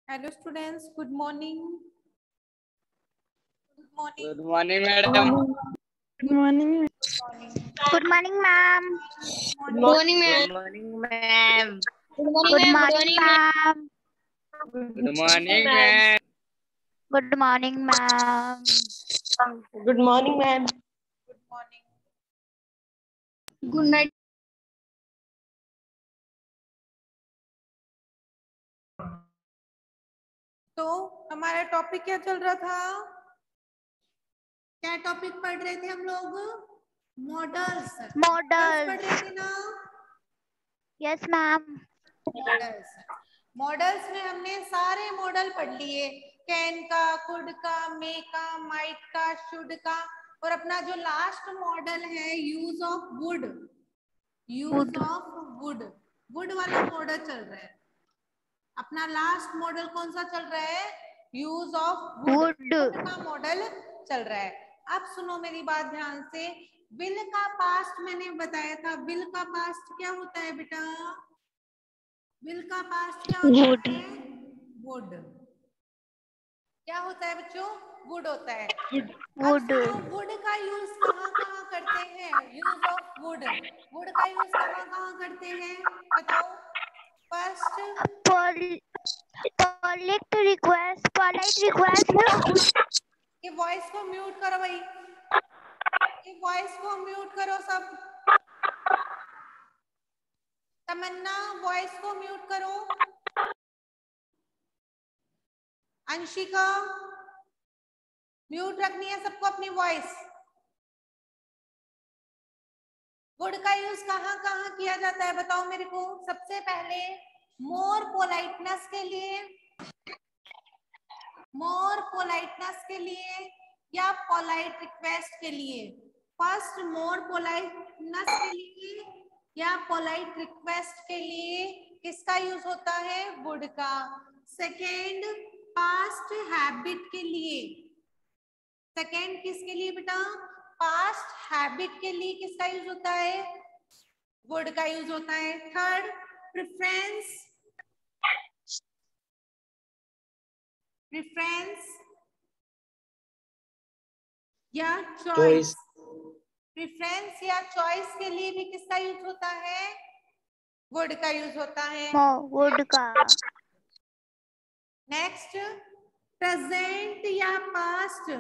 Hello students, good morning. Good morning. Good morning, madam. Good morning. Good morning, ma'am. Good morning. Good morning, ma'am. Good morning, ma'am. Good morning, ma'am. Good morning, ma'am. Good morning, ma'am. Good morning. Good night. तो हमारा topic क्या चल रहा था? क्या topic पढ़ रहे थे हम लोग? मॉडल्स पढ़ रहे थे ना? Yes, ma'am. मॉडल्स में हमने सारे मॉडल पढ़ लिए, कैन का, कुड का, मे का, माइट का, शुड का, और अपना जो लास्ट मॉडल है यूज ऑफ वुड, वुड वाला मॉडल चल रहा है। अपना लास्ट मॉडल कौन सा चल रहा है? यूज ऑफ वुड का मॉडल चल रहा है। अब सुनो मेरी बात ध्यान से। विल का पास्ट मैंने बताया था। विल का पास्ट क्या होता है बेटा? विल का पास्ट क्या होता है? वुड। क्या होता है बच्चों? वुड होता है। अब वुड का यूज कहाँ कहाँ करते हैं? यूज ऑफ वुड, वुड का यूज कहाँ कहाँ करते हैं बताओ? First, polite request. ये वॉइस को म्यूट करो भाई, ये वॉइस को म्यूट करो सब। तमन्ना वॉइस को म्यूट करो। अंशिका म्यूट रखनी है सबको अपनी वॉइस। वुड का यूज कहाँ कहाँ किया जाता है बताओ मेरे को? सबसे पहले मोर पोलाइटनेस के लिए, मोर पोलाइटनेस के लिए या पोलाइट रिक्वेस्ट के लिए। फर्स्ट मोर पोलाइटनेस के लिए या पोलाइट रिक्वेस्ट के लिए किसका यूज होता है? वुड का। सेकेंड पास्ट हैबिट के लिए। सेकेंड किसके लिए बेटा? पास्ट हैबिट के लिए किसका यूज होता है? वुड का यूज होता है। थर्ड प्रेफरेंस, प्रेफरेंस या चॉइस। प्रेफरेंस या चॉइस के लिए भी किसका यूज होता है? वुड का यूज होता है। वुड का। नेक्स्ट प्रेजेंट या पास्ट,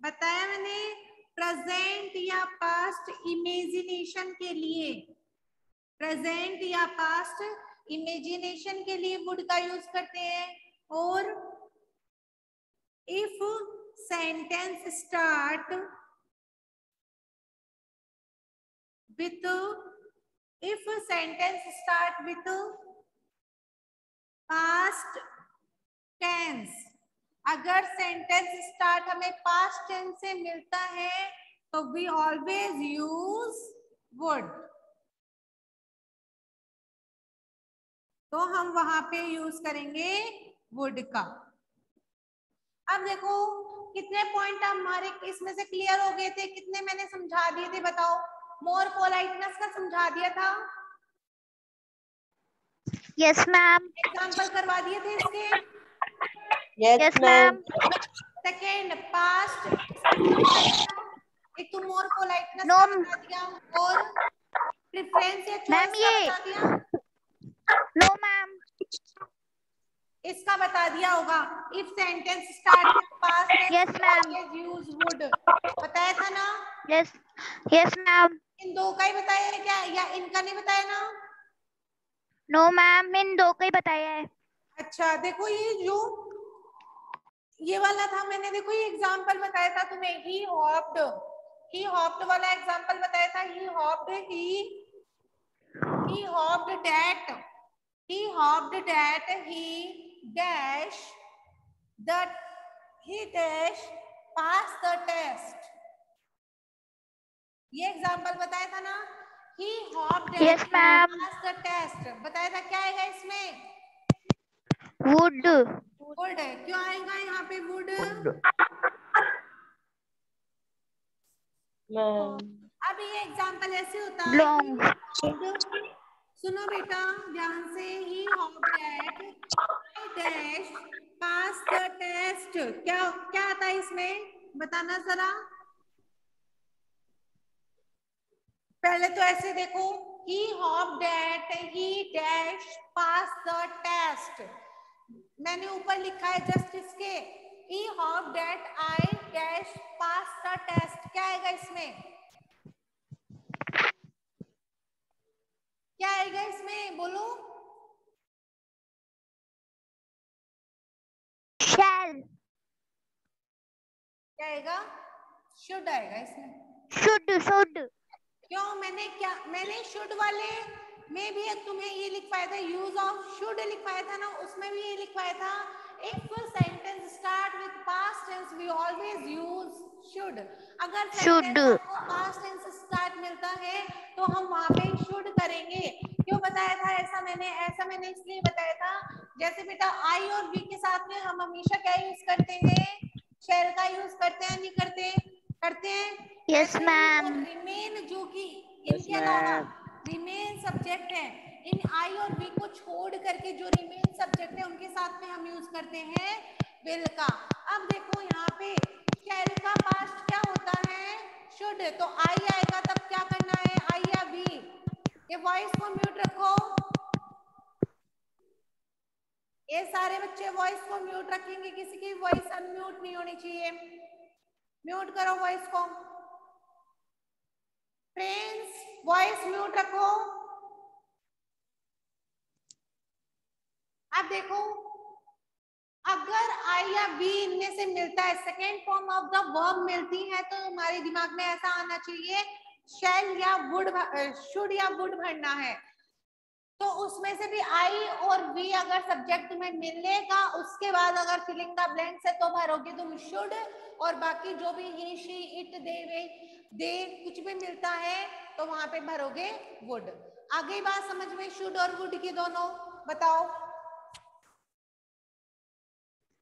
बताया मैंने। प्रेजेंट या पास्ट इमेजिनेशन के लिए, प्रेजेंट या पास्ट इमेजिनेशन के लिए वुड का यूज करते हैं। और if sentence start with, if sentence start with past tense, अगर सेंटेंस स्टार्ट हमें पास्ट टेंस से मिलता है तो वी ऑलवेज यूज वुड, तो हम वहां पे यूज करेंगे वुड का। अब देखो कितने पॉइंट हमारे इसमें से क्लियर हो गए थे, कितने मैंने समझा दिए थे बताओ? मोर पोलाइटनेस का समझा दिया था। Yes ma'am. एग्जांपल करवा दिए थे इसके। Yes ma'am. सेकेंड पास्ट, एक तो मोर पोलाइटनेस नो का बता दिया और प्रेफरेंस या चॉइस का बता दिया। No ma'am. इसका बता दिया होगा। If sentence start with past tense yes ma'am. Use would, बताया था ना? Yes yes ma'am. इन दो का ही बताया है क्या, या इनका नहीं बताया ना? नो मैम, इन दो का ही बताया है। अच्छा देखो ये जो ये वाला था मैंने, देखो ये एग्जांपल बताया था तुम्हें। ही हॉप्ड वाला एग्जांपल बताया था। He hopped that he dash pass the test, ये एग्जांपल बताया था ना। he hopped that yes ma'am. pass the test, बताया था। क्या आएगा इसमें? वुड। वुड है। क्यों आएगा यहाँ पे वुड? अब ये एग्जांपल ऐसे होता है कि सुनो बेटा ध्यान से। He hopped at dash pass the test. क्या क्या आता है इसमें, बताना जरा। पहले तो ऐसे देखो, he hoped that he dash pass the test। मैंने ऊपर लिखा है जस्ट इसके, he hoped that I dash pass the test। क्या आएगा इसमें, क्या आएगा इसमें, बोलो। शैल। क्या आएगा, शुड आएगा इसमें। Should should. क्यों, मैंने शुड वाले में भी तुम्हें ये लिखवाया था, यूज ऑफ शुड लिखवाया था ना, उसमें भी ये लिखवाया था, if sentence start with past tense we always use should. अगर सेंटेंस आपको पास्ट टेंस स्टार्ट मिलता है तो हम वहां पे शुड करेंगे। क्यों बताया था ऐसा मैंने इसलिए बताया था, जैसे बेटा आई और वी के साथ में हम हमेशा क्या यूज करते हैं, शैल का यूज करते हैं, नहीं करते हैं। Yes ma'am. रिमेन जो कि इनके अलावा रिमेन सब्जेक्ट है, इन आई और वी को छोड़ करके जो रिमेन सब्जेक्ट है उनके साथ में हम यूज करते हैं विल का। अब देखो यहाँ पे शैल का पास्ट क्या होता है, शुड। तो आई आएगा तब क्या करना है, आई या वी। ये वॉइस को म्यूट रखो, ये सारे बच्चे वॉइस को म्यूट रखेंगे, किसी की वॉइस अनम्यूट नहीं होनी चाहिए। म्यूट करो वॉइस को, फ्रेंड्स वॉइस म्यूट रखो। अब देखो, अगर आई या बी इनमें से मिलता है, second form of the verb मिलती है, तो हमारे दिमाग में ऐसा आना चाहिए शैल या वुड, शुड या वुड भरना है। तो उसमें से भी आई और वी अगर सब्जेक्ट में मिलेगा, उसके बाद अगर फिलिंग द ब्लैंक्स है तो भरोगे तुम शुड, और बाकी जो भी ही शी इट दे कुछ भी मिलता है तो वहां पे भरोगे वुड। आगे बात समझ में, शुड और वुड की दोनों, बताओ।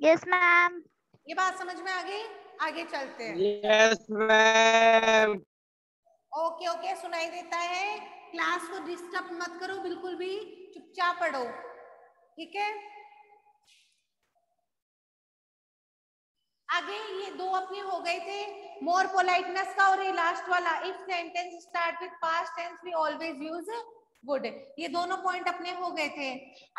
Yes ma'am. ये बात समझ में आ गई, आगे चलते हैं। Yes ma'am. ओके ओके, सुनाई देता है, क्लास को डिस्टर्ब मत करो, बिल्कुल भी चुपचाप पढ़ो, ठीक है। आगे ये दो अपने हो गए थे, मोर पोलाइटनेस का, और ये लास्ट वाला, if sentence start with past tense we always use would. ये दोनों पॉइंट अपने हो गए थे।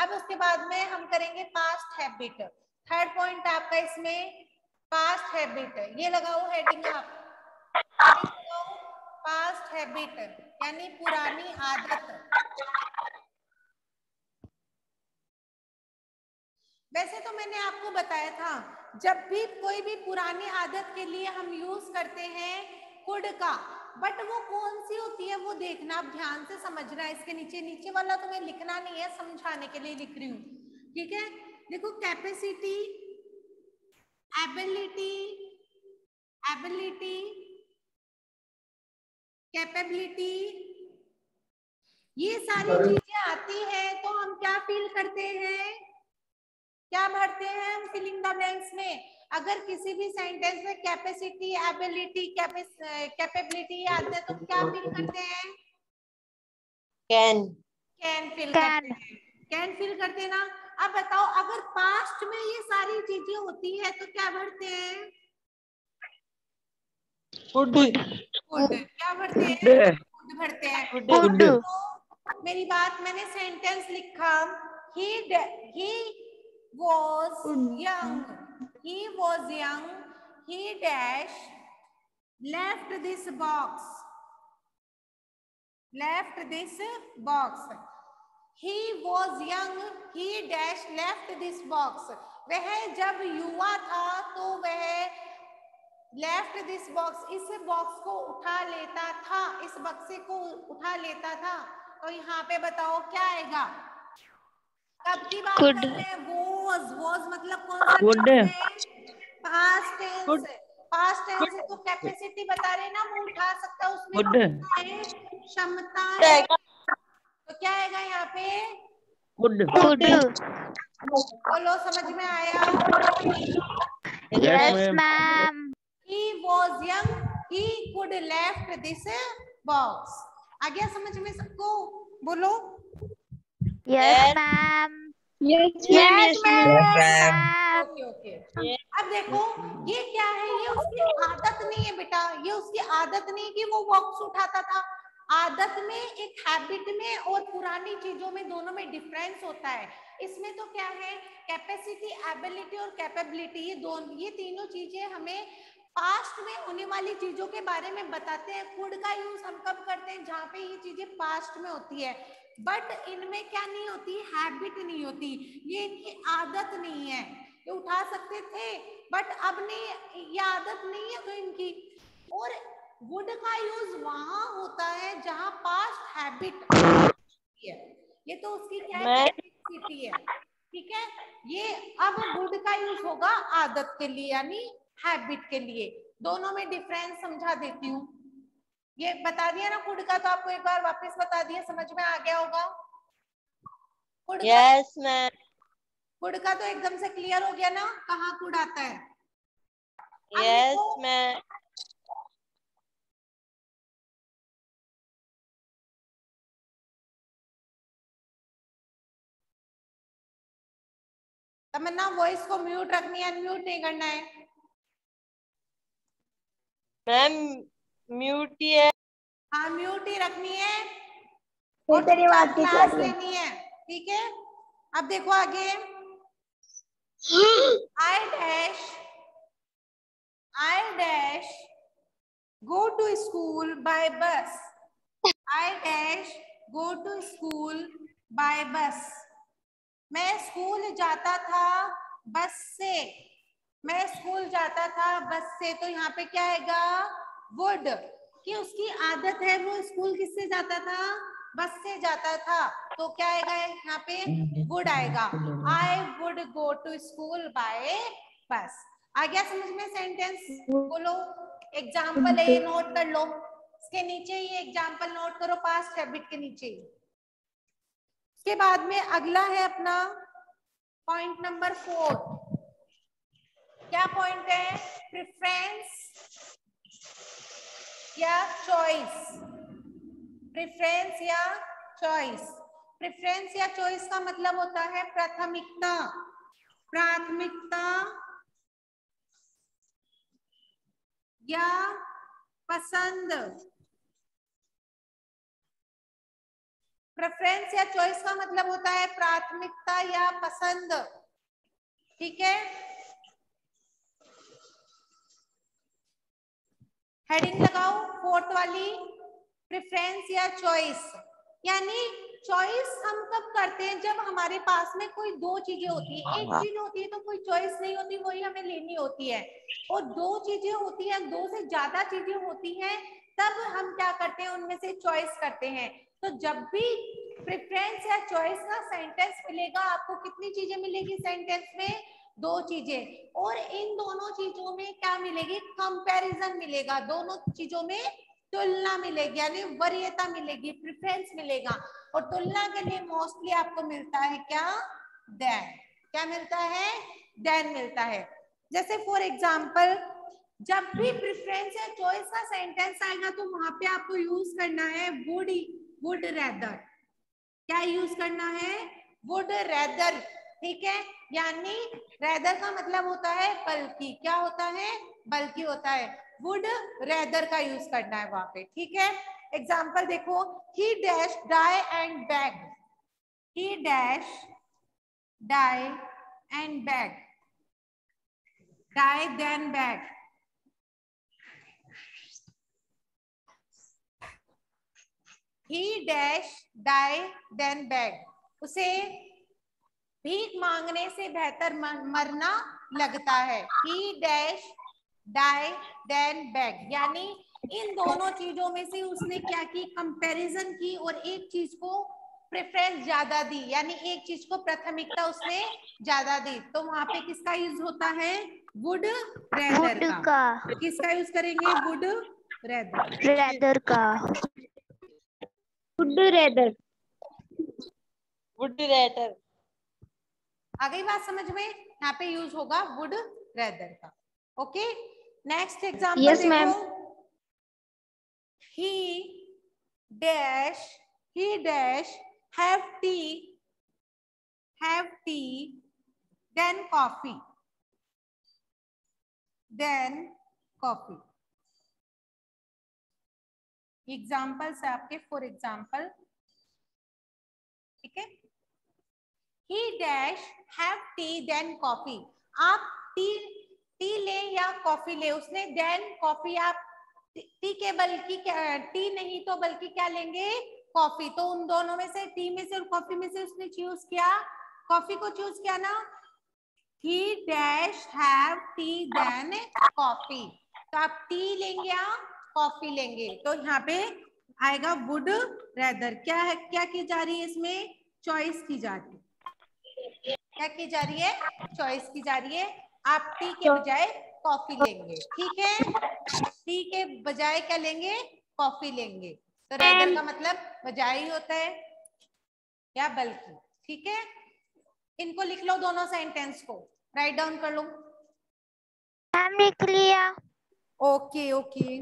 अब उसके बाद में हम करेंगे पास्ट हैबिट। थर्ड पॉइंट आपका इसमें पास्ट हैबिट, ये लगाओ हेडिंग आप, पास्ट हैबिट यानी पुरानी आदत। वैसे तो मैंने आपको बताया था, जब भी कोई भी पुरानी आदत के लिए हम यूज करते हैं कुड का, बट वो कौन सी होती है वो देखना, आप ध्यान से समझना। इसके नीचे वाला तुम्हें लिखना नहीं है, समझाने के लिए लिख रही हूँ, ठीक है। देखो, कैपेसिटी, एबिलिटी, कैपेबिलिटी, ये सारी चीजें आती हैं तो हम क्या फील करते हैं, क्या भरते हैं हम फिलिंग द ब्लैंक्स में। अगर किसी भी सेंटेंस में कैपेसिटी, एबिलिटी, कैपेबिलिटी आते हैं तो क्या फील करते हैं, कैन फील करते हैं, कैन फील करते हैं ना। अब बताओ, अगर पास्ट में ये सारी चीजें होती है तो क्या भरते हैं, क्या भरते हैं, भरते हैं। तो मेरी बात, मैंने सेंटेंस लिखा, he was young, he dash left this box, he was young, he dash left this box। वह जब युवा था तो वह लेफ्ट दिस बॉक्स, इस बॉक्स को उठा लेता था, इस बक्से को उठा लेता था। तो यहाँ पे बताओ क्या आएगा, कब की बात कर रहे हैं, वॉज मतलब कौन सा टेंस है, पास्ट टेंस। पास्ट टेंस है तो कैपेसिटी बता रहे ना, वो उठा सकता है, उसमें क्षमता है। तो क्या आएगा यहाँ पे, बोलो, समझ में आया। Yes ma'am. He was young, he could left this box। आ गया समझ में सबको, बोलो। Yes ma'am. Yes, Yes, ma'am. ma'am. Okay okay. अब देखो ये क्या है, ये उसकी आदत नहीं है बेटा, ये उसकी आदत नहीं कि वो बॉक्स उठाता था। आदत में, एक हैबिट में और पुरानी चीजों में, दोनों में डिफरेंस होता है। इसमें तो क्या है, कैपेसिटी, एबिलिटी और कैपेबिलिटी, ये तीनों चीजें हमें पास्ट में होने वाली चीजों के बारे में बताते हैं। कुड का यूज हम कब करते हैं, जहाँ पे ये चीजें पास्ट में होती है, बट इनमें क्या नहीं होती, हैबिट नहीं होती, ये इनकी आदत नहीं है। ये उठा सकते थे बट अब नहीं, ये आदत नहीं है तो इनकी। और वुड का यूज वहां होता है जहां पास्ट हैबिट है, ये तो उसकी क्या है, कैपेसिटी है, ठीक है। ये अब वुड का यूज होगा आदत के लिए, यानी हैबिट के लिए। दोनों में डिफरेंस समझा देती हूँ। ये बता दिया ना कुड का, तो आपको एक बार वापस बता दिया, समझ में आ गया होगा। कुड का, Yes, ma'am. कुड का तो एकदम से क्लियर हो गया ना, कहाँ कुड आता है। अब Yes, देखो, ma'am. तमन्ना वॉइस को म्यूट रखनी है, अनम्यूट नहीं करना है। मैम म्यूट ही है। हाँ म्यूट ही रखनी है और चुपचाप क्लास लेनी है, ठीक है। अब देखो आगे, I dash go to school by bus. I dash go to school by bus. मैं स्कूल जाता था बस से, मैं स्कूल जाता था बस से, तो यहाँ पे क्या आएगा, वुड, कि उसकी आदत है, वो स्कूल किससे जाता था, बस से जाता था, तो क्या आएगा यहाँ पे, वुड आएगा। I would go to school by bus. आ गया समझ में सेंटेंस, बोलो। एग्जाम्पल है, नोट कर लो, इसके नीचे ही एग्जाम्पल नोट करो, पास्ट हैबिट के नीचे ही। उसके बाद में अगला है अपना पॉइंट नंबर 4। क्या पॉइंट है, प्रेफरेंस या चॉइस। प्रेफरेंस या चॉइस, प्रेफरेंस या चॉइस का मतलब होता है प्राथमिकता, प्राथमिकता या पसंद। प्रेफरेंस या चॉइस का मतलब होता है प्राथमिकता या पसंद, ठीक है। हेडिंग लगाओ 4th वाली, प्रेफरेंस या चॉइस। यानी चॉइस हम कब करते हैं, जब हमारे पास में कोई दो चीजें होती है, एक चीज होती है तो कोई चॉइस नहीं होती, वही हमें लेनी होती है, और दो चीजें होती हैं, दो से ज्यादा चीजें होती हैं, तब हम क्या करते हैं, उनमें से चॉइस करते हैं। तो जब भी प्रेफरेंस या चॉइस का सेंटेंस मिलेगा, आपको कितनी चीजें मिलेगी सेंटेंस में, दो चीजें, और इन दोनों चीजों में क्या मिलेगी, कंपैरिजन मिलेगा, दोनों चीजों में तुलना मिलेगी, यानी वरीयता मिलेगी, प्रेफरेंस मिलेगा। और तुलना के लिए मोस्टली आपको मिलता है क्या, देन। क्या मिलता है, देन मिलता है। जैसे फॉर एग्जाम्पल, जब भी प्रेफरेंस या चॉइस का सेंटेंस आएगा तो वहां पे आपको यूज करना है वुड रेदर। क्या यूज करना है, वुड रेदर, ठीक है। यानी रेदर का मतलब होता है बल्कि, क्या होता है, बल्कि होता है, वुड रेदर का यूज करना है वहां पे, ठीक है। एग्जाम्पल देखो, he dash die and bag, he dash die and bag, die then bag. he dash die then beg, उसे भीख मांगने से बेहतर मरना लगता है। he dash die then beg, यानी इन दोनों चीजों में से उसने क्या की, कंपैरिजन की, और एक चीज को प्रेफरेंस ज्यादा दी, यानी एक चीज को प्राथमिकता उसने ज्यादा दी, तो वहां पे किसका यूज होता है, वुड रेदर का। किसका यूज करेंगे, वुड रेदर का। Would rather. Would rather. आ गई बात समझ में, यहाँ पे यूज होगा वुड रेदर का, ओके। नेक्स्ट एग्जांपल Yes, देखो, ma'am. he dash have tea have tea, then coffee. Then coffee. Examples है आपके, फॉर एग्जाम्पल, ठीक है। He dash have tea then coffee. आप टी ले या कॉफी ले, उसने then कॉफी, आप टी के बल्कि टी नहीं तो बल्कि क्या लेंगे, कॉफी। तो उन दोनों में से, टी में से और कॉफी में से उसने चूज किया, कॉफी को चूज किया ना। He dash have tea then coffee. तो आप टी लेंगे या कॉफी लेंगे, तो यहाँ पे आएगा वुड रेदर। क्या है, क्या की जा रही है इसमें, चॉइस की जा रही है। क्या की जा रही है, चॉइस की जा रही है। आप टी के बजाय कॉफी लेंगे, ठीक है। टी के बजाय क्या लेंगे, कॉफी लेंगे। तो रेदर का मतलब बजाय ही होता है या बल्कि, ठीक है। इनको लिख लो, दोनों सेंटेंस को राइट डाउन कर लो। मैम लिख लिया। Okay okay.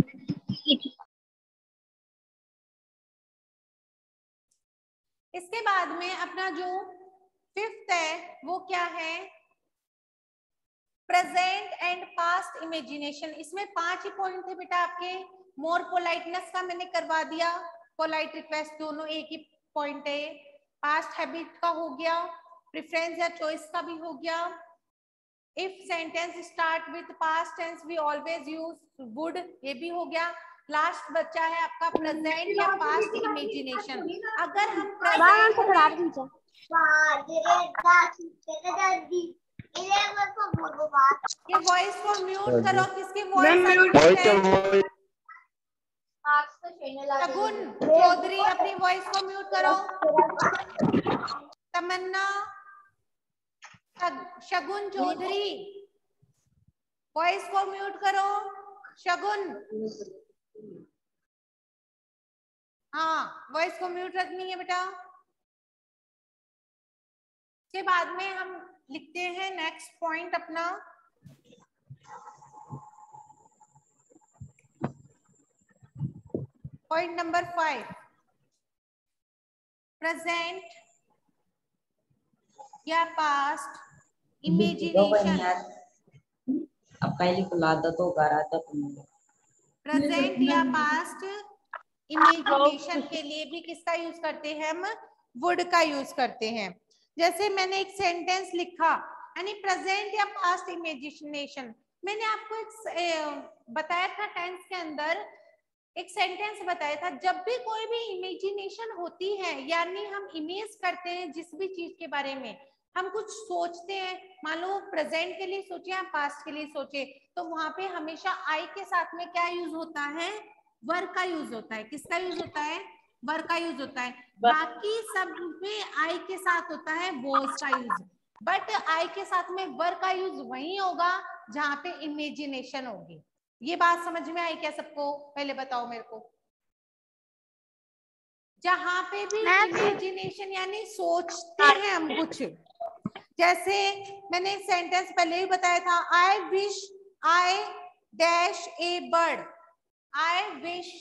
इसके बाद में अपना जो फिफ्थ है वो क्या है, प्रेजेंट एंड पास्ट इमेजिनेशन। इसमें 5 ही पॉइंट थे बेटा आपके। मोर पोलाइटनेस का मैंने करवा दिया, पोलाइट रिक्वेस्ट दोनों एक ही पॉइंट है। पास्ट हैबिट का हो गया, प्रेफरेंस या चॉइस का भी हो गया। If sentence start with past tense we always use would, ये भी हो गया। लास्ट बच्चा है आपका प्रेजेंट या पास्ट इमेजिनेशन। अगर हम प्रेजेंट में, ये वॉइस को म्यूट करो, किसकी वॉइस, शगुन चौधरी अपनी वॉइस को म्यूट करो। तमन्ना, शगुन चौधरी वॉइस को म्यूट करो। शगुन, हाँ वॉइस को म्यूट रखनी है बेटा। के बाद में हम लिखते हैं नेक्स्ट पॉइंट अपना, पॉइंट नंबर 5, प्रेजेंट या पास्ट इमेजिनेशन। अब पहले बुलाता तो घर आता। प्रेजेंट या पास्ट इमेजिनेशन के लिए भी किसका यूज करते हैं हम, वुड का यूज करते हैं। जैसे मैंने एक सेंटेंस लिखा, यानी प्रेजेंट या पास्ट इमेजिनेशन। मैंने आपको एक बताया था टेंस के अंदर, एक सेंटेंस बताया था, जब भी कोई भी इमेजिनेशन होती है, यानी हम इमेज करते हैं जिस भी चीज के बारे में, हम कुछ सोचते हैं, मान लो प्रेजेंट के लिए सोचे या पास्ट के लिए सोचे, तो वहां पे हमेशा आई के साथ में क्या यूज होता है, वर्ब का यूज होता है। किसका यूज होता है, वर्ब का यूज होता है। बाकी सब में आई के साथ होता है वॉज का यूज, बट आई के साथ में वर्ब का यूज वही होगा जहां पे इमेजिनेशन होगी। ये बात समझ में आई क्या सबको, पहले बताओ मेरे को। जहां पे भी इमेजिनेशन यानी सोचते हैं हम कुछ, जैसे मैंने सेंटेंस पहले ही बताया था, I wish I dash A bird. I wish,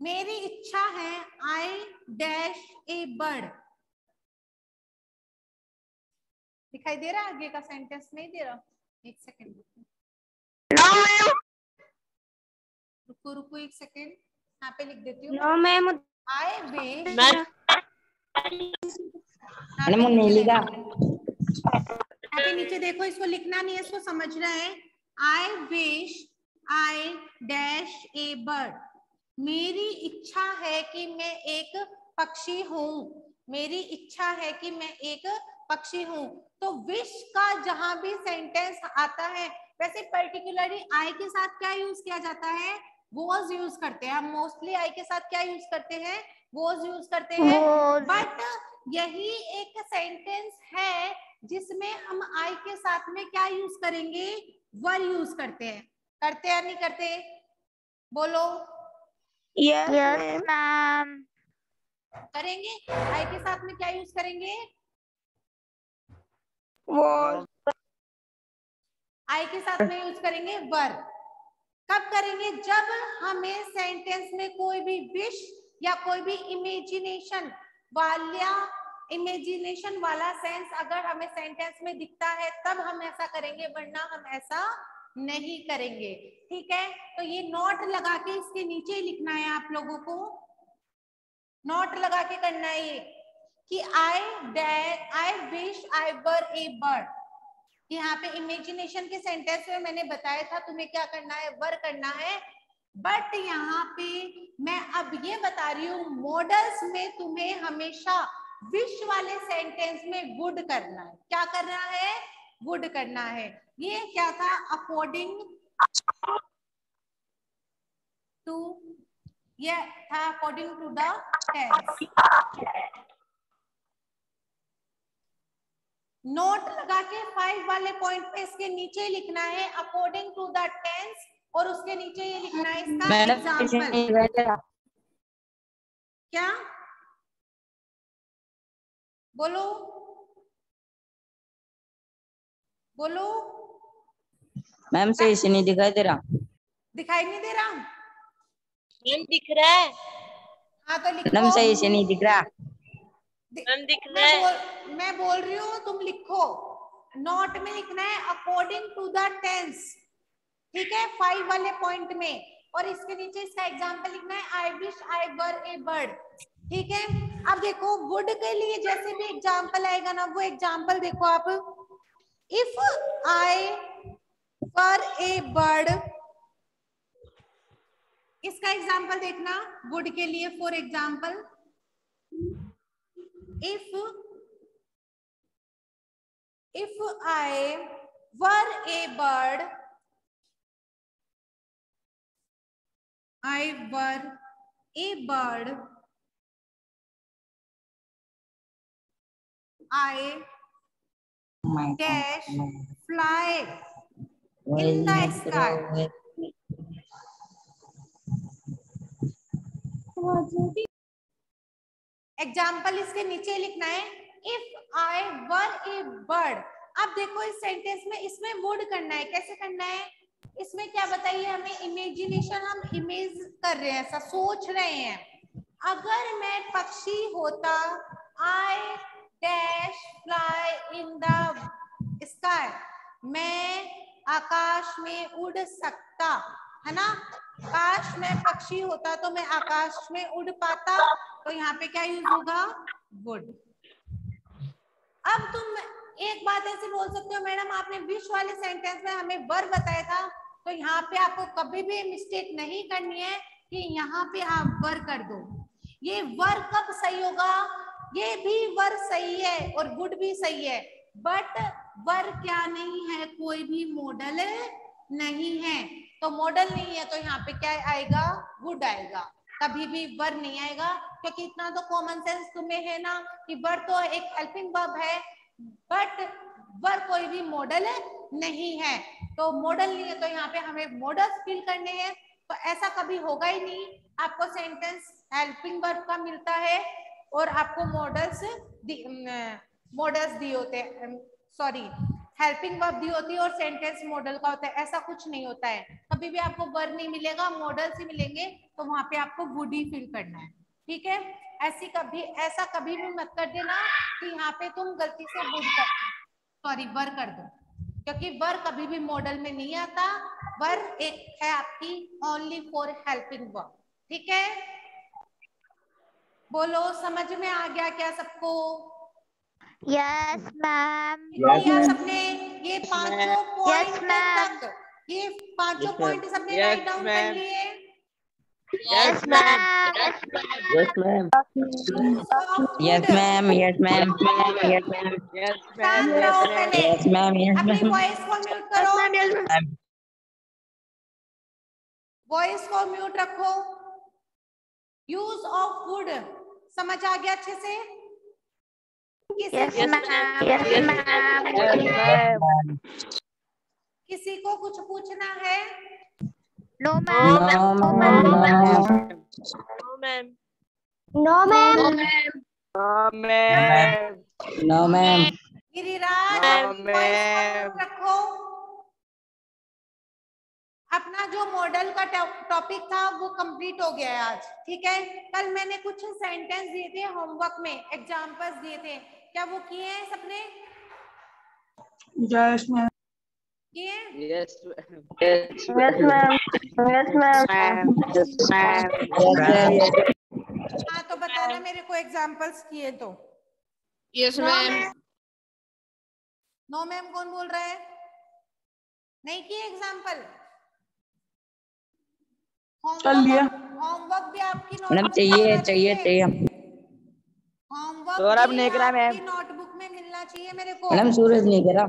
मेरी इच्छा है, आई डैश ए बर्ड। दिखाई दे रहा है आगे का सेंटेंस, नहीं दे रहा, एक सेकेंड रुको रुको, एक सेकेंड यहाँ पे लिख देती हूँ। नो मैम, आई विश, यहाँ पे नीचे देखो, इसको लिखना नहीं है, इसको समझना है। I wish I dash A bird, मेरी इच्छा है कि मैं एक पक्षी हूँ, मेरी इच्छा है कि मैं एक पक्षी हूँ। तो विश का जहां भी सेंटेंस आता है, वैसे पर्टिकुलरली आई के साथ क्या यूज किया जाता है, वॉज यूज करते हैं हम। मोस्टली आई के साथ क्या यूज करते हैं, वॉज यूज करते हैं। बट यही एक सेंटेंस है जिसमें हम आई के साथ में क्या यूज करेंगे, वर यूज करते हैं। करते या नहीं करते, बोलो। Yes ma'am. करेंगे, आई के साथ में क्या यूज करेंगे, आई के साथ में यूज करेंगे वर। कब करेंगे, जब हमें सेंटेंस में कोई भी विश या कोई भी इमेजिनेशन वाल्या इमेजिनेशन वाला सेंस अगर हमें सेंटेंस में दिखता है तब हम ऐसा करेंगे, वरना हम ऐसा नहीं करेंगे। ठीक है, तो ये नोट लगा के इसके नीचे ही लिखना है आप लोगों को, नोट लगा के करना है ये कि I wish I were A bird. यहाँ पे इमेजिनेशन के सेंटेंस में मैंने बताया था तुम्हें क्या करना है, वर करना है, बट यहाँ पे मैं अब ये बता रही हूँ मॉडल्स में तुम्हें हमेशा विश वाले सेंटेंस में वुड करना है। क्या करना है? वुड करना है। ये क्या था? अकॉर्डिंग टू, ये था according to the tense. Note लगा के 5 वाले पॉइंट पे इसके नीचे लिखना है अकॉर्डिंग टू द टेंस, और उसके नीचे ये लिखना है इसका एग्जाम्पल। क्या बोलो बोलो? मैम सही से नहीं दिखाई दे रहा। दिखाई नहीं दे रहा? मैम दिख रहा है। हाँ तो लिखो। मैम सही से नहीं दिख रहा। मैम दिख रहा है। मैं बोल रही हूँ, तुम लिखो। नोट में लिखना है अकॉर्डिंग टू द टेंस, ठीक है, 5 वाले पॉइंट में, और इसके नीचे इसका एग्जांपल लिखना है I wish I were A bird. ठीक है, अब देखो वुड के लिए जैसे भी एग्जांपल आएगा ना, वो एग्जांपल देखो आप। If I were A bird, इसका एग्जांपल देखना वुड के लिए। For example, if I were a bird, I were a bird, I dash fly in the sky. Example इसके नीचे लिखना है if I were A bird. अब देखो इस सेंटेंस में इसमें वुड करना है। कैसे करना है? इसमें क्या बताइए हमें? इमेजिनेशन, हम इमेज कर रहे हैं, ऐसा सोच रहे हैं। अगर मैं पक्षी होता, I dash fly in the sky, मैं आकाश में उड़ सकता, है ना। काश मैं पक्षी होता तो मैं आकाश में उड़ पाता, तो यहाँ पे क्या यूज होगा? वुड। अब तुम एक बात ऐसे बोल सकते हो, मैडम आपने विश वाले सेंटेंस में हमें वर बताया था, तो यहाँ पे आपको कभी भी मिस्टेक नहीं करनी है कि यहाँ पे आप वर कर दो। ये वर कब सही होगा? ये भी वर सही है और वुड भी सही है, बट वर क्या नहीं है? कोई भी मॉडल नहीं है। तो मॉडल नहीं है तो यहाँ पे क्या आएगा? वुड आएगा, कभी भी वर नहीं आएगा। क्योंकि इतना तो कॉमन सेंस तुम्हें है ना कि वर तो एक हेल्पिंग वर्ब है, बट वर कोई भी मॉडल नहीं है। तो मॉडल नहीं है तो यहाँ पे हमें मॉडल्स फिल करने हैं, तो ऐसा कभी होगा ही नहीं। आपको सेंटेंस हेल्पिंग वर्ब का मिलता है और आपको मॉडल्स दिए होते हैं, सॉरी हेल्पिंग वर्ब दी होती है और सेंटेंस मॉडल का होता है। ऐसा कुछ नहीं होता है, कभी भी आपको वर्ब नहीं मिलेगा, मॉडल्स ही मिलेंगे, तो वहां पे आपको वुड ही फिल करना है। ठीक है, ऐसा कभी भी मत कर देना कि यहाँ पे तुम गलती से वर कर दो, क्योंकि वर कभी भी मॉडल में नहीं आता। वर एक है आपकी ओनली फॉर हेल्पिंग वर्ब। ठीक है, बोलो समझ में आ गया क्या सबको? Yes ma'am. किया सबने ये पांचों पॉइंट तक? ये पांचों पॉइंट सबने राइट डाउन कर लिए? Yes ma'am. Yes ma'am. Yes ma'am. Yes ma'am. Yes ma'am. शांत रहो पहले, यस मैम। यस अपनी मैम। वॉइस को म्यूट करो, वॉइस को म्यूट रखो। यूज ऑफ वुड समझ आ गया अच्छे से? Yes ma'am. Yes ma'am. किसी को कुछ पूछना है? No ma'am. No ma'am. No ma'am. No ma'am. No ma'am. Giriraj No, अपनी वॉइस को म्यूट रखो। अपना जो मॉडल का टॉपिक था वो कंप्लीट हो गया है आज, ठीक है। कल मैंने कुछ सेंटेंस दिए थे होमवर्क में, एग्जांपल्स दिए थे, क्या वो किए हैं सबने? Yes ma'am. किए? Yes, Yes, ma'am. Yes, ma'am. हाँ तो बताना मेरे को एग्जांपल्स किए तो। Yes, ma'am. नो मैम कौन बोल रहा है? नहीं किए एग्जांपल? कर लिया। होमवर्क भी आपकी मैडम चाहिए। होमवर्क सौरभ भी नेगरा मैम। आपकी नोटबुक में मिलना चाहिए मेरे को। मैडम सूरज नहीं करा।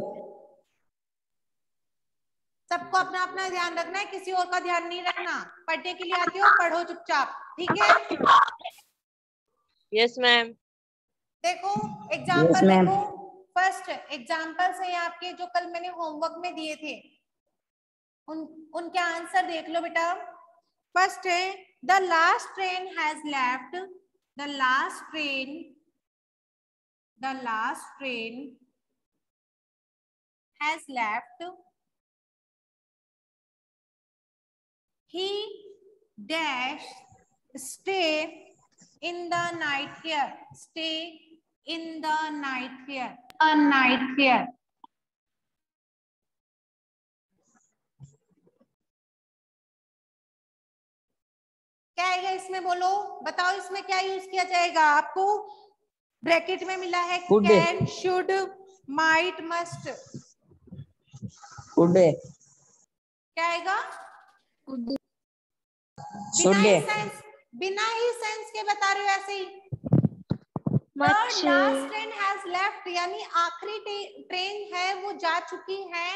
सबको अपना अपना ध्यान रखना है, किसी और का ध्यान नहीं रखना। पढ़ने के लिए आते हो, पढ़ो चुपचाप, ठीक है। Yes, ma'am. देखो Yes, एग्जाम्पल ma'am. देखो, फर्स्ट एग्जाम्पल्स है आपके जो कल मैंने होमवर्क में दिए थे, उनके आंसर देख लो बेटा। फर्स्ट है the last train has left, the last train has left, he dash stay in the night here, stay in the night here, a night here. क्या आएगा इसमें, बोलो बताओ, इसमें क्या यूज किया जाएगा? आपको ब्रैकेट में मिला है can, should, might, must. Should. क्या आएगा? बिना ही सेंस के बता रहे हो ऐसे ही। The last train has left, यानी आखिरी ट्रेन है वो जा चुकी है।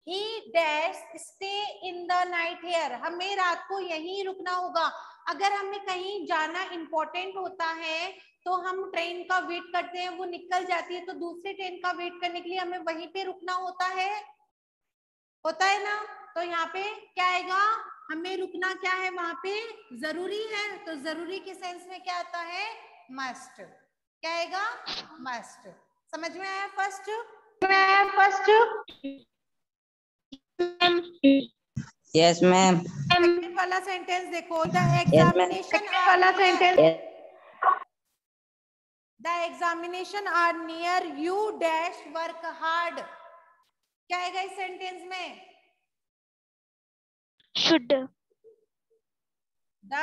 He dash stay in the night here, हमें रात को यहीं रुकना होगा। अगर हमें कहीं जाना इम्पोर्टेंट होता है तो हम ट्रेन का वेट करते हैं, वो निकल जाती है तो दूसरी ट्रेन का वेट करने के लिए हमें वहीं पे रुकना होता है ना। तो यहाँ पे क्या आएगा, हमें रुकना क्या है वहां पे, जरूरी है, तो जरूरी के सेंस में क्या आता है, मस्ट। क्या आएगा, मस्ट। समझ में आया फर्स्ट? Yes, ma'am. सेकंड वाला सेंटेंस देखो, the examination are near, you dash work hard. क्या आएगा इस सेंटेंस में? शुड। द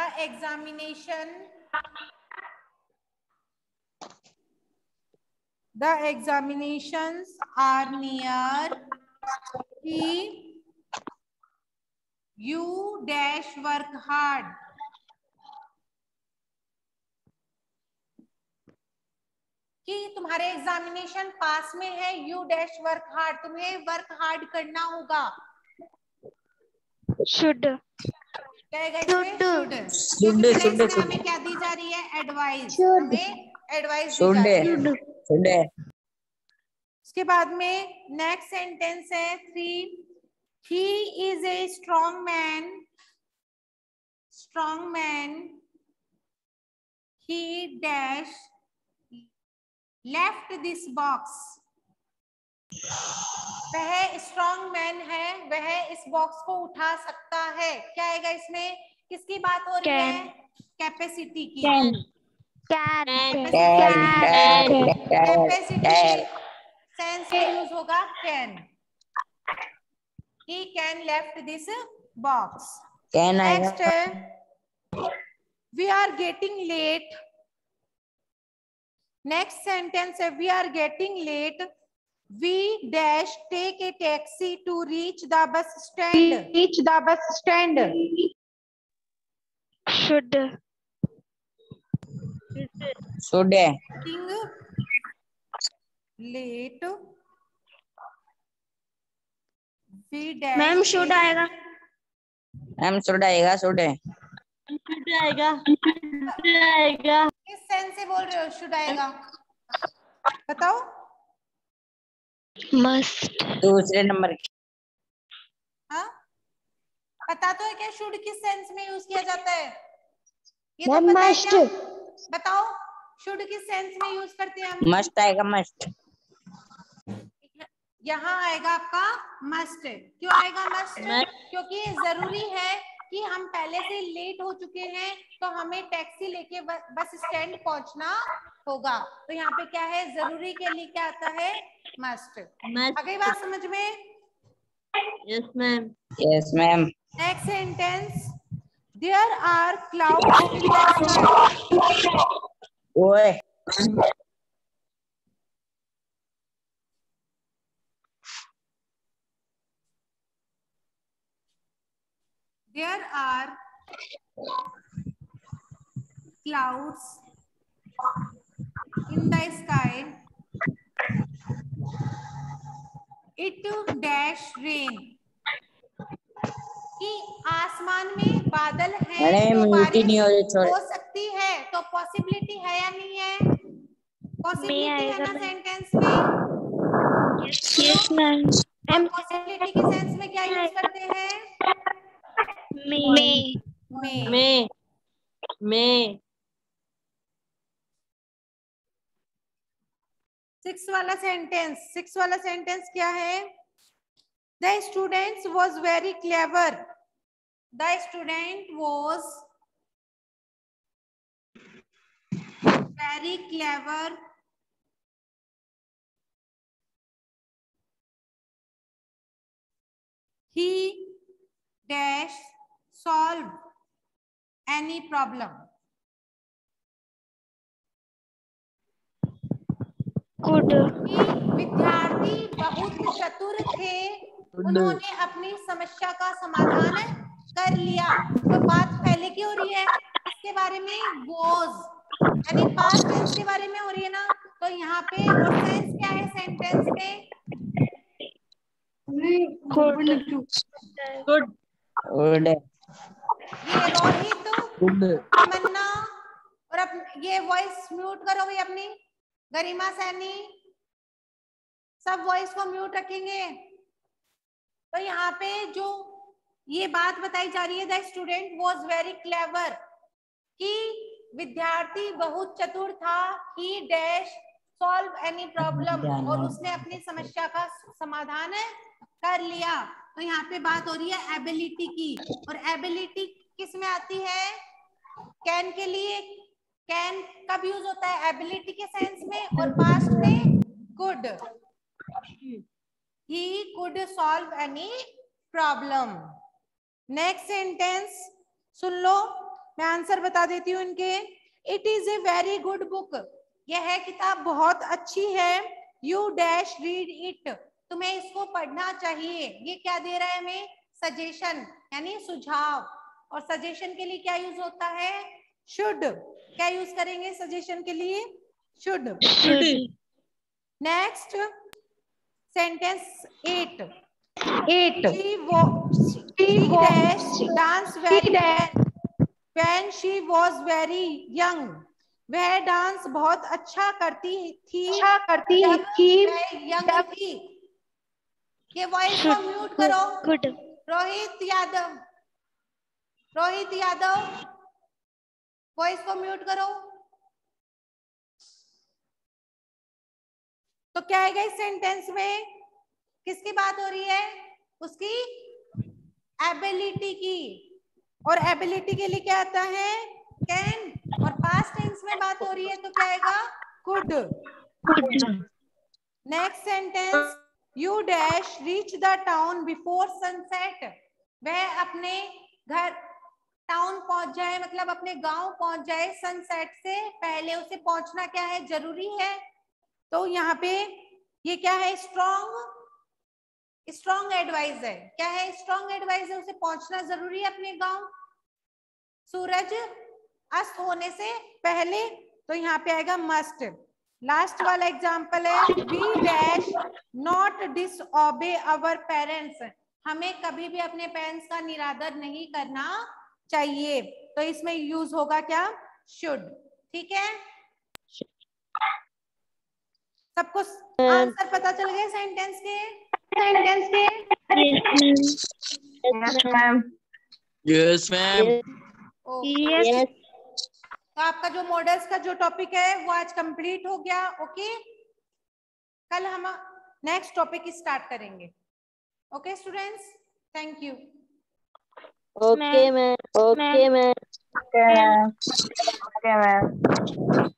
examinations are near, you dash work hard। कि तुम्हारे एग्जामिनेशन पास में है, यू डैश वर्क हार्ड, तुम्हें वर्क हार्ड करना होगा। शुड। क्या है इसमें? शुड। क्योंकि इसमें हमें क्या दी जा रही है, एडवाइस, हमें एडवाइस दी जा रही है। उसके बाद में नेक्स्ट सेंटेंस है 3, he is a strong man, he dash left this box। वह स्ट्रॉन्ग मैन है, वह इस बॉक्स को उठा सकता है। क्या आएगा इसमें, किसकी बात हो रही है, कैपेसिटी की। कैपेसिटी सेंस में यूज होगा can. He can left this box। Next है we are getting late। Next sentence है we are getting late, we dash take a taxi to reach the bus stand। Should. Let, we dash ma'am should आएगा। Ma'am should आएगा, should आएगा। किस sense से बोल रहे हो शुड आएगा, बताओ। मस्ट। दूसरे नंबर। हाँ पता तो है क्या शुड किस सेंस में यूज किया जाता है, ये तो पता है क्या? बताओ शुड किस सेंस में यूज करते हैं हम? मस्ट आएगा, मस्ट। यहाँ आएगा आपका मस्ट। क्यों आएगा मस्ट? क्योंकि जरूरी है कि हम पहले से लेट हो चुके हैं तो हमें टैक्सी लेके बस स्टैंड पहुंचना होगा। तो यहाँ पे क्या है, जरूरी के लिए क्या आता है, मस्ट। आ गई बात समझ में? Yes ma'am. Yes ma'am. Next sentence, there are clouds in the sky. ओए There are clouds in the sky. It dash rain. कि आसमान में बादल हैं तो बारिश हो सकती है, तो पॉसिबिलिटी है या नहीं है? पॉसिबिलिटी है ना सेंटेंस में? Yes ma'am. हम पॉसिबिलिटी के सेंस में क्या यूज करते हैं? में। सिक्स वाला सेंटेंस क्या है? The student was very clever. The student was very clever. He dash solve any problem. Good. विद्यार्थी बहुत चतुर थे, उन्होंने अपनी समस्या का समाधान कर लिया। तो बात पहले की हो रही है, इसके बारे में was यानी पास्ट टेंस के बारे में हो रही है ना। तो यहाँ पे और सेंस क्या है सेंटेंस में? गुड। ये रोहित, तमन्ना और ये वॉइस म्यूट करो भाई अपनी, गरिमा सैनी, सब वॉइस को म्यूट रखेंगे। तो यहाँ पे जो ये बात बताई जा रही है, the student was very clever, कि विद्यार्थी बहुत चतुर था। ही डैश सॉल्व एनी प्रॉब्लम, और उसने अपनी समस्या का समाधान कर लिया। तो यहाँ पे बात हो रही है एबिलिटी की, और एबिलिटी किस में आती है? कैन के लिए। कैन कब यूज होता है? एबिलिटी के सेंस में, और पास्ट में could. He could solve any problem. Next sentence सुन लो, मैं आंसर बता देती हूँ इनके। It is a very good book, यह किताब बहुत अच्छी है। यू डैश रीड इट, तुम्हें इसको पढ़ना चाहिए। ये क्या दे रहा है हमें? सजेशन यानी सुझाव। और सजेशन के लिए क्या यूज होता है? शुड। क्या यूज करेंगे सजेशन के लिए? Should. Next sentence 8 she danced very when she was very young. वह डांस बहुत अच्छा करती थी जब वह यंग थी। ये वॉइस को म्यूट करो। रोहित यादव वॉइस को म्यूट करो। तो क्या आएगा इस सेंटेंस में? किसकी बात हो रही है? उसकी एबिलिटी की। और एबिलिटी के लिए क्या आता है? कैन। और पास्ट टेंस में बात हो रही है तो क्या आएगा? Could. Next sentence, you dash reach the town before sunset. वह अपने घर टाउन पहुंच जाए, मतलब अपने गांव पहुंच जाए सनसेट से पहले। उसे पहुंचना क्या है? जरूरी है। तो यहाँ पे ये क्या है? स्ट्रॉन्ग एडवाइस है। क्या है? स्ट्रॉन्ग एडवाइस है, उसे पहुंचना जरूरी है अपने गांव सूरज अस्त होने से पहले। तो यहाँ पे आएगा मस्ट। लास्ट वाला एग्जांपल है, we dash not disobey our parents. हमें कभी भी अपने पेरेंट्स का निरादर नहीं करना चाहिए। तो इसमें यूज होगा क्या? शुड। ठीक है, सबको आंसर पता चल गए सेंटेंस के? Yes ma'am. तो आपका जो मॉडल्स का जो टॉपिक है वो आज कंप्लीट हो गया। ओके, कल हम नेक्स्ट टॉपिक स्टार्ट करेंगे। Okay students, thank you. Okay, ma'am. Okay, ma'am. Okay, ma'am. Okay, ma'am.